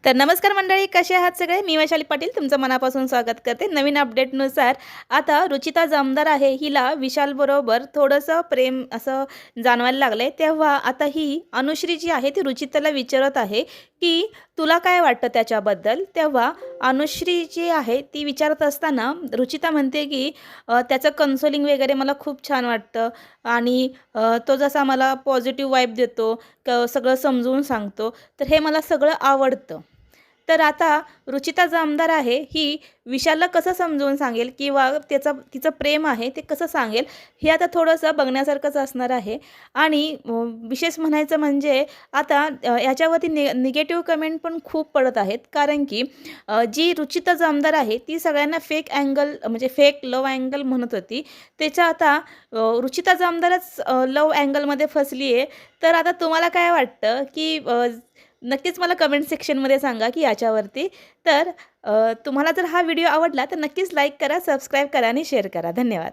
तर नमस्कार मंडळी, कसे आहात सगळे? मी वैशाली पाटील तुमचं मनापासून स्वागत करते. नवीन अपडेटनुसार आता रुचिता जामदार आहे, हिला विशालबरोबर थोडंसं प्रेम असं जाणवायला लागलंय. तेव्हा आता ही अनुश्री जी आहे ती रुचिताला विचारत आहे, की तुला काय वाटतं त्याच्याबद्दल? तेव्हा अनुश्री जी आहे ती विचारत असताना रुचिता म्हणते, की त्याचं कन्सोलिंग वगैरे मला खूप छान वाटतं आणि तो जसा मला पॉझिटिव्ह वाइब देतो, सगळं समजून सांगतो, तर हे मला सगळं आवडतं. तर आता रुचिता जामदार आहे, ही विशालला कसं समजावून सांगेल किंवा तिचं प्रेम आहे ते कसं सांगेल, हे आता थोडंसं बघण्यासारखंच असणार आहे. आणि विशेष म्हणायचं म्हणजे आता याच्यावरती निगेटिव्ह कमेंट पण खूप पडत आहेत. कारण की जी रुचिता जामदार आहे, ती सगळ्यांना फेक अँगल म्हणजे फेक लव्ह अँगल म्हणत होती. त्याच्या आता रुचिता जामदारच लव्ह अँगलमध्ये फसली आहे. तर आता तुम्हाला काय वाटतं, की नक्कीच मला कमेंट सेक्शनमध्ये सांगा की याच्यावरती. तर तुम्हाला जर हा व्हिडिओ आवडला तर नक्कीच लाईक करा, सबस्क्राईब करा आणि शेअर करा. धन्यवाद.